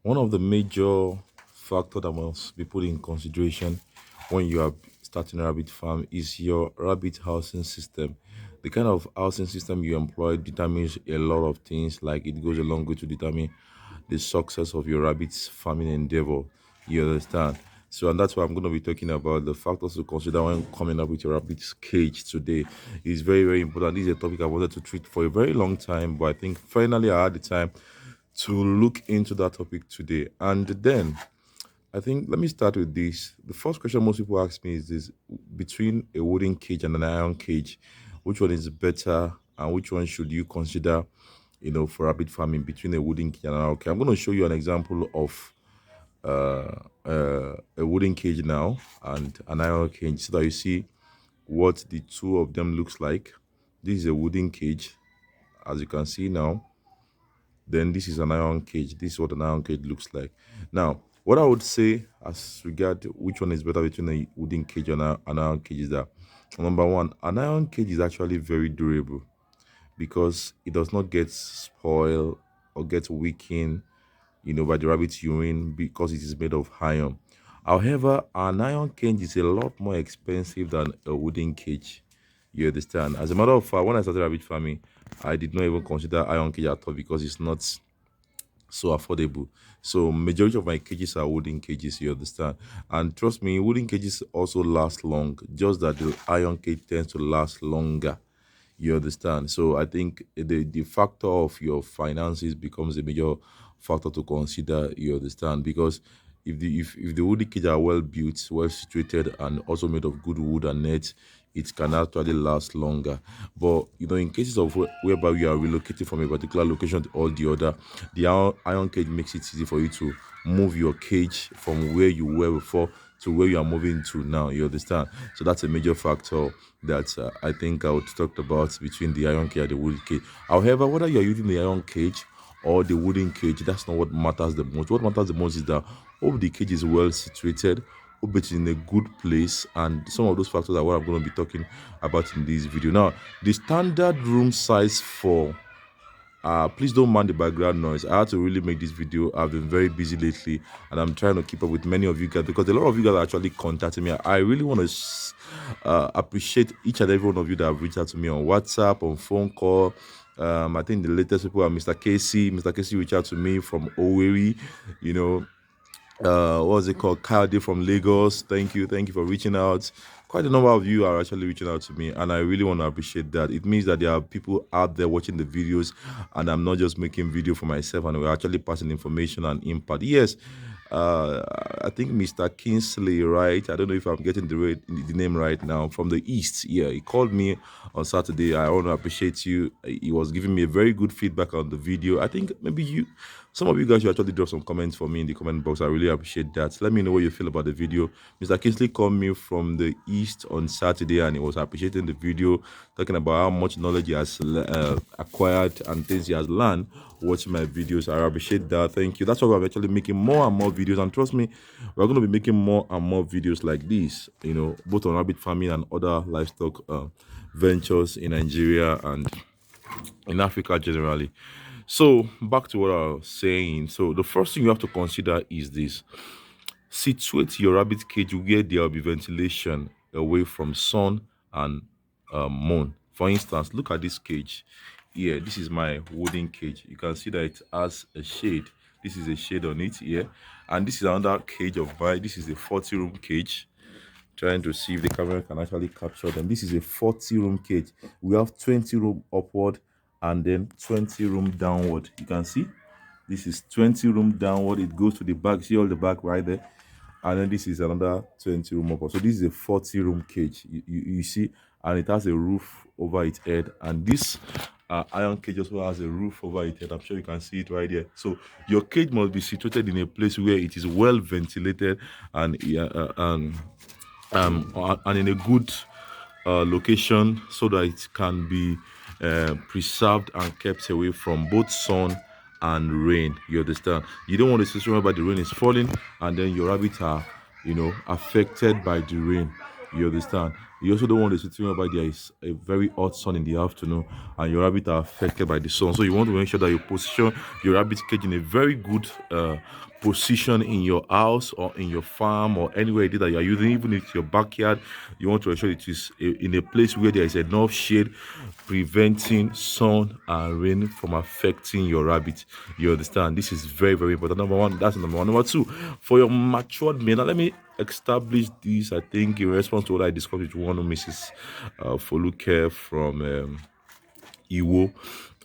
One of the major factor that must be put in consideration when you are starting a rabbit farm is your rabbit housing system. The kind of housing system you employ determines a lot of things, like it goes a long way to determine the success of your rabbit farming endeavor. You understand? So, and that's why I'm going to be talking about the factors to consider when coming up with your rabbit cage today. It's very, very important. This is a topic I wanted to treat for a very long time, but I think finally I had the time to look into that topic today. And then I think let me start with this. The first question most people ask me is this: between a wooden cage and an iron cage, which one is better and which one should you consider, for rabbit farming between a wooden cage and an iron cage? I'm going to show you an example of a wooden cage now and an iron cage so that you see what the two of them looks like. This is a wooden cage, as you can see now. Then this is an iron cage. This is what an iron cage looks like. Now, what I would say as regard which one is better between a wooden cage and an iron cage is that number one, an iron cage is actually very durable because it does not get spoiled or get weakened, by the rabbit's urine because it is made of iron. However, an iron cage is a lot more expensive than a wooden cage. You understand? As a matter of fact, when I started rabbit farming, I did not even consider iron cage at all because it's not so affordable. So majority of my cages are wooden cages, you understand. And trust me, wooden cages also last long, just that the iron cage tends to last longer. You understand? So I think the factor of your finances becomes a major factor to consider, you understand? Because if the wooden cage are well built, well situated, and also made of good wood and net, it can actually last longer. But in cases of whereby you are relocating from a particular location to all the other, the iron cage makes it easy for you to move your cage from where you were before to where you are moving to now. You understand? So that's a major factor that I think I would talk about between the iron cage and the wooden cage. However, whether you are using the iron cage or the wooden cage, that's not what matters the most. What matters the most is that hope the cage is well situated, hope it's in a good place, and some of those factors are what I'm going to be talking about in this video. Now, the standard room size for please don't mind the background noise. I had to really make this video. I've been very busy lately and I'm trying to keep up with many of you guys because a lot of you guys are actually contacting me. I really want to appreciate each and every one of you that have reached out to me on WhatsApp, on phone call. I think the latest people are Mr. Casey. Mr. Casey reached out to me from Owerri, you know, what was it called? Kade from Lagos. Thank you for reaching out. Quite a number of you are actually reaching out to me, and I really want to appreciate that. It means that there are people out there watching the videos, and I'm not just making video for myself, and we're actually passing information and impact. Yes, I think Mr. Kingsley, right? I don't know if I'm getting the name right now, from the East. Yeah, he called me on Saturday. I want to appreciate you. He was giving me a very good feedback on the video. I think maybe some of you guys should actually drop some comments for me in the comment box. I really appreciate that. Let me know what you feel about the video. Mr. Kingsley called me from the East on Saturday and he was appreciating the video, talking about how much knowledge he has acquired and things he has learned watching my videos. I appreciate that. Thank you. That's why we're actually making more and more videos. And trust me, we're going to be making more and more videos like this, both on rabbit farming and other livestock ventures in Nigeria and in Africa generally. So back to what I was saying. So the first thing you have to consider is this: situate your rabbit cage where there will be ventilation away from sun and moon. For instance, look at this cage here. This is my wooden cage. You can see that it has a shade. This is a shade on it here, and this is another cage of mine. This is a 40-room cage. Trying to see if the camera can actually capture them. This is a 40-room cage. We have 20 room upward and then 20 room downward. You can see this is 20 room downward. It goes to the back. See all the back right there. And then this is another 20 room upward. So this is a 40-room cage. You see, and it has a roof over its head. And this iron cage also has a roof over its head. I'm sure you can see it right there. So your cage must be situated in a place where it is well ventilated and and in a good location so that it can be preserved and kept away from both sun and rain. You understand? You don't want a situation whereby the rain is falling and then your rabbits are affected by the rain. You understand? You also don't want a situation whereby there is a very hot sun in the afternoon and your rabbit are affected by the sun. So you want to make sure that you position your rabbit cage in a very good position in your house or in your farm or anywhere it is that you are using, even if it's your backyard. You want to ensure it is in a place where there is enough shade, preventing sun and rain from affecting your rabbit. You understand? This is very, very important. Number one, that's number one. Number two, for your matured male. Now let me establish this, I think, in response to what I discussed with one of Mrs. Foluke from Iwo.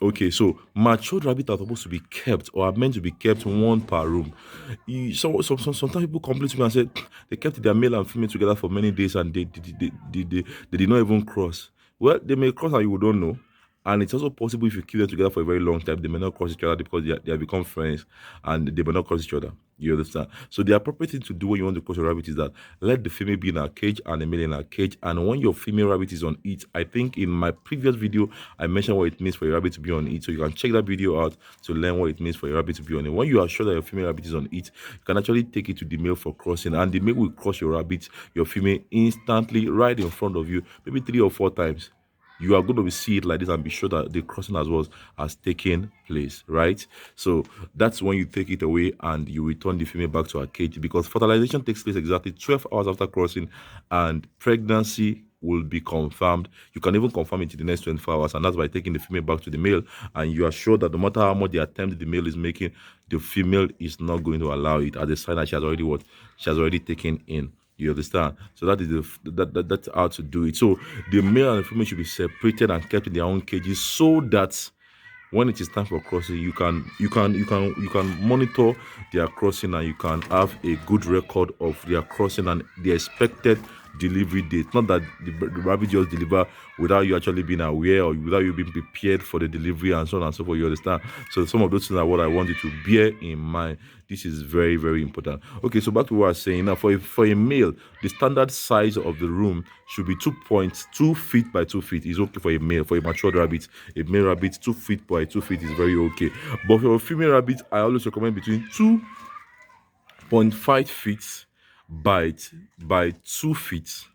Okay, so matured rabbits are supposed to be kept or are meant to be kept one per room. Sometimes people complain to me and say they kept their male and female together for many days and they did not even cross. Well, they may cross and you don't know. And it's also possible if you keep them together for a very long time, they may not cross each other because they have become friends and they may not cross each other. You understand? So the appropriate thing to do when you want to cross a rabbit is that let the female be in a cage and the male in a cage. And when your female rabbit is on it, I think in my previous video, I mentioned what it means for your rabbit to be on it. So you can check that video out to learn what it means for your rabbit to be on it. When you are sure that your female rabbit is on it, you can actually take it to the male for crossing. And the male will cross your rabbit, your female, instantly right in front of you, maybe 3 or 4 times. You are going to see it like this and be sure that the crossing as well has taken place, right? So that's when you take it away and you return the female back to her cage, because fertilization takes place exactly 12 hours after crossing and pregnancy will be confirmed. You can even confirm it in the next 24 hours, and that's by taking the female back to the male, and you are sure that no matter how much the attempt the male is making, the female is not going to allow it, as a sign that she has already taken in. You understand? So that is that's how to do it. So the male and the female should be separated and kept in their own cages, so that when it is time for crossing, you can monitor their crossing and you can have a good record of their crossing and the expected delivery date. Not that the rabbit just deliver without you actually being aware or without you being prepared for the delivery and so on and so forth. You understand? So some of those things are what I want you to bear in mind. This is very, very important. Okay, so back to what I was saying now. For a male, the standard size of the room should be 2.2 feet by 2 feet. Is okay for a male. For a matured rabbit, a male rabbit, 2 feet by 2 feet is very okay. But for a female rabbit, I always recommend between 2.5 feet by 2 feet.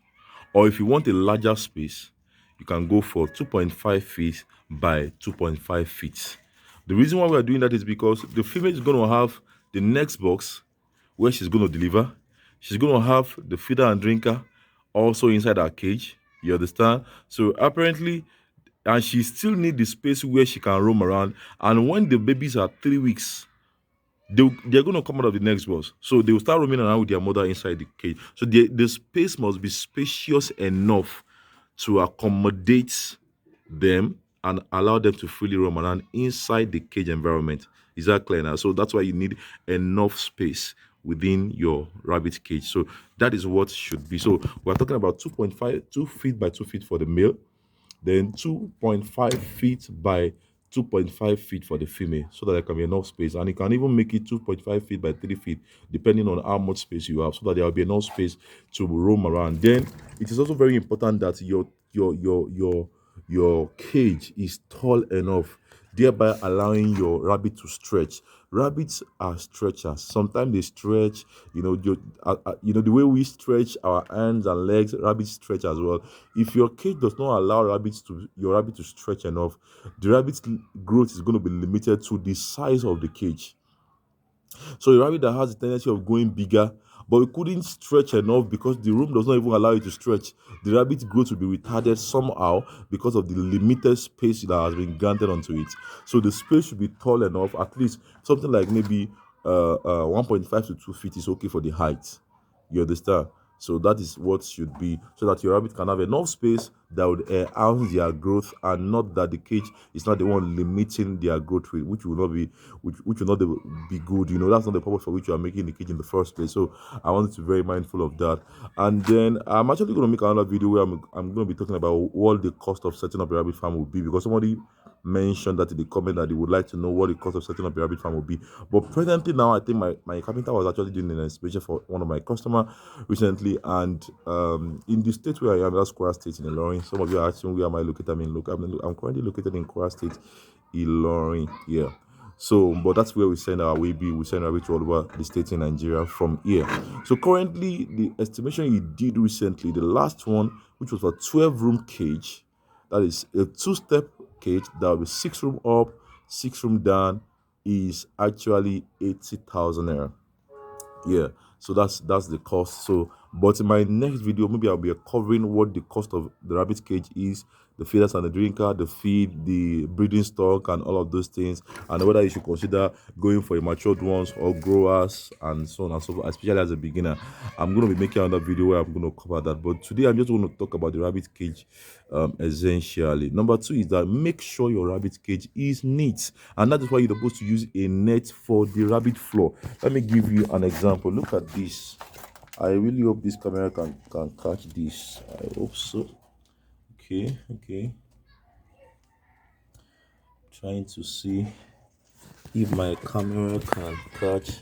Or if you want a larger space, you can go for 2.5 feet by 2.5 feet. The reason why we are doing that is because the female is going to have the next box where she's going to deliver. She's going to have the feeder and drinker also inside her cage. You understand? So apparently, and she still need the space where she can roam around. And when the babies are 3 weeks, they're going to come out of the next box. So they will start roaming around with their mother inside the cage. So the space must be spacious enough to accommodate them and allow them to freely roam around inside the cage environment. Is that clear now? So that's why you need enough space within your rabbit cage. So that is what should be. So we're talking about 2 feet by 2 feet for the male, then 2.5 feet by 2.5 feet for the female, so that there can be enough space. And you can even make it 2.5 feet by 3 feet, depending on how much space you have, so that there will be enough space to roam around. Then it is also very important that your cage is tall enough, thereby allowing your rabbit to stretch. Rabbits are stretchers. Sometimes they stretch, the way we stretch our hands and legs, rabbits stretch as well. If your cage does not allow your rabbit to stretch enough, the rabbit's growth is going to be limited to the size of the cage. So a rabbit that has the tendency of going bigger, but it couldn't stretch enough because the room does not even allow it to stretch, the rabbit's growth will be retarded somehow because of the limited space that has been granted onto it. So the space should be tall enough, at least something like maybe 1.5 to 2 feet is okay for the height. You understand? So that is what should be, so that your rabbit can have enough space that would enhance their growth, and not that the cage is not the one limiting their growth rate, which will not be good. That's not the purpose for which you are making the cage in the first place. So I want to be very mindful of that. And then I'm actually going to make another video where I'm going to be talking about what the cost of setting up a rabbit farm would be, because somebody mentioned that in the comment that they would like to know what the cost of setting up a rabbit farm would be. But presently now, I think my carpenter was actually doing an inspection for one of my customers recently, and in the state where I am, that's Kwara State in Ilorin. Some of you are asking where am I located? I'm currently located in Kwara State, Ilorin. Yeah. So, but that's where we send our WB, we send rabbit all over the state in Nigeria from here. So currently, the estimation you did recently, the last one, which was a 12-room cage, that is a two-step cage that will be 6 room up, 6 room down, is actually 80,000 naira. Yeah, so that's the cost. So but in my next video, maybe I'll be covering what the cost of the rabbit cage is, the feeders and the drinker, the feed, the breeding stock, and all of those things, and whether you should consider going for a matured ones or growers and so on and so forth, especially as a beginner. I'm going to be making another video where I'm going to cover that, but today I'm just going to talk about the rabbit cage essentially. Number two is that make sure your rabbit cage is neat, and that is why you're supposed to use a net for the rabbit floor. Let me give you an example. Look at this. I really hope this camera can catch this. I hope so. Okay. Trying to see if my camera can catch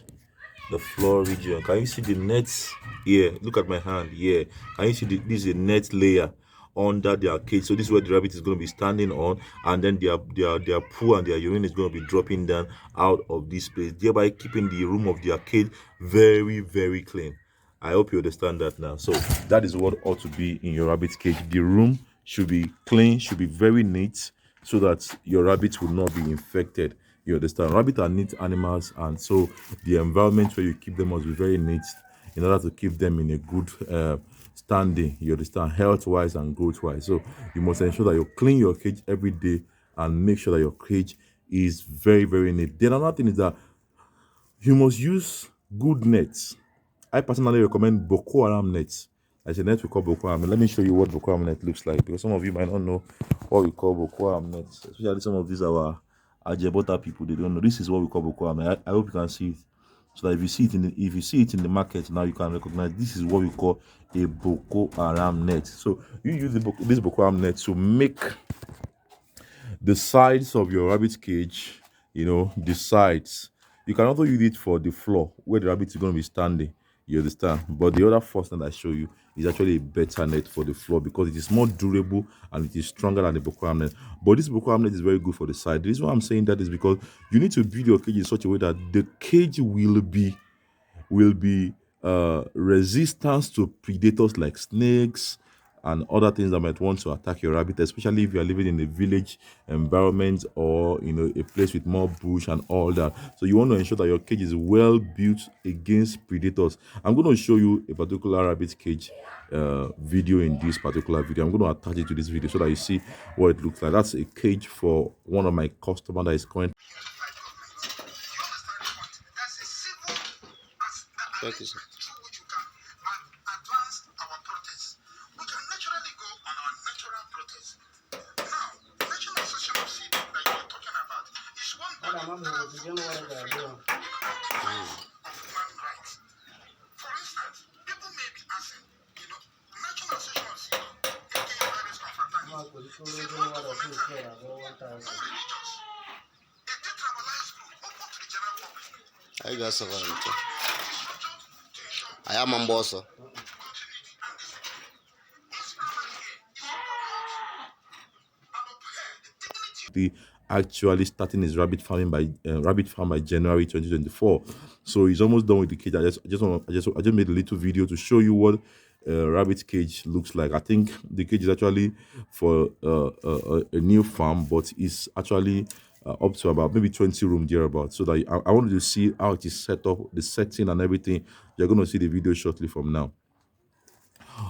the floor region. Can you see the nets here? Look at my hand here. Can you see this is a net layer under their cage? So this is where the rabbit is going to be standing on, and then their poo and their urine is going to be dropping down out of this place, thereby keeping the room of their cage very, very clean. I hope you understand that now. So that is what ought to be in your rabbit cage. The room should be clean, should be very neat, so that your rabbits will not be infected. You understand? Rabbits are neat animals, and so the environment where you keep them must be very neat in order to keep them in a good standing. You understand? Health-wise and growth-wise. So you must ensure that you clean your cage every day and make sure that your cage is very, very neat. Then another thing is that you must use good nets. I personally recommend Boko Haram nets. As a net we call Boko Haram. Let me show you what Boko Haram net looks like, because some of you might not know what we call Boko Haram nets. Especially some of these our Ajebota people, they don't know. This is what we call Boko Haram. I hope you can see it. So that if you see it in the market now, you can recognize this is what we call a Boko Haram net. So you use this Boko Haram net to make the sides of your rabbit cage, the sides. You can also use it for the floor where the rabbit is going to be standing. You understand? But the other first net I show you is actually a better net for the floor, because it is more durable and it is stronger than the Boko Haram net. But this Boko Haram net is very good for the side. The reason why I'm saying that is because you need to build your cage in such a way that the cage will be resistance to predators like snakes and other things that might want to attack your rabbit, especially if you are living in a village environment or a place with more bush and all that. So you want to ensure that your cage is well built against predators. I'm going to show you a particular rabbit cage video in this particular video. I'm going to attach it to this video so that you see what it looks like. That's a cage for one of my customers that is currently. Thank you, sir. I got some. I am on boss. Actually starting his rabbit farm by January 2024. So he's almost done with the cage. I just made a little video to show you what rabbit cage looks like. I think the cage is actually for a new farm, but it's actually up to about maybe 20 room thereabout. So that I wanted to see how it is set up, the setting and everything. You're going to see the video shortly from now.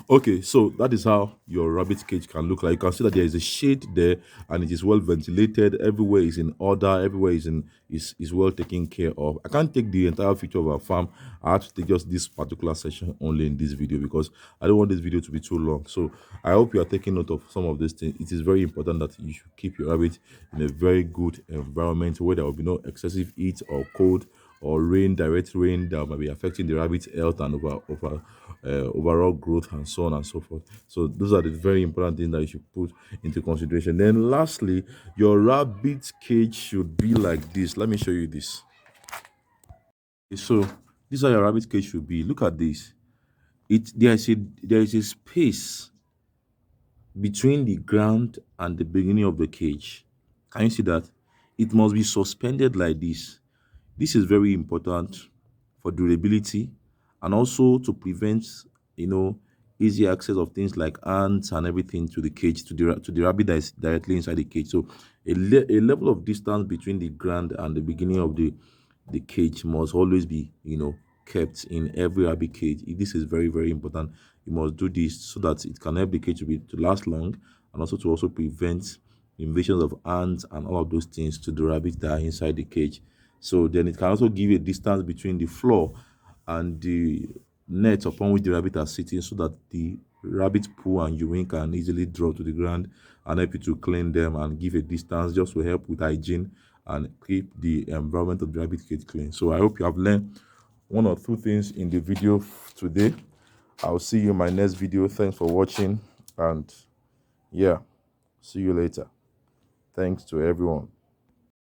Okay, so that is how your rabbit cage can look like. You can see that there is a shade there and it is well ventilated. Everywhere is in order. Everywhere is well taken care of. I can't take the entire picture of our farm. I have to take just this particular section only in this video, because I don't want this video to be too long. So I hope you are taking note of some of these things. It is very important that you should keep your rabbit in a very good environment where there will be no excessive heat or cold or direct rain that might be affecting the rabbit's health and overall growth and so on and so forth. So those are the very important things that you should put into consideration. Then lastly, your rabbit cage should be like this. Let me show you this. So this is how your rabbit cage should be. Look at this. There is a space between the ground and the beginning of the cage. Can you see that? it must be suspended like this. This is very important for durability and also to prevent, you know, easy access of things like ants and everything to the cage, to the rabbit that is directly inside the cage. So a level of distance between the ground and the beginning of the cage must always be, you know, kept in every rabbit cage. This is very, very important. You must do this so that it can help the cage to last long, and also to also prevent invasions of ants and all of those things to the rabbits that are inside the cage. So then it can also give a distance between the floor and the net upon which the rabbit are sitting, so that the rabbit poo and urine can easily drop to the ground and help you to clean them and give a distance, just to help with hygiene and keep the environment of the rabbit cage clean. So I hope you have learned one or two things in the video today. I'll see you in my next video. Thanks for watching, and yeah, see you later. Thanks to everyone.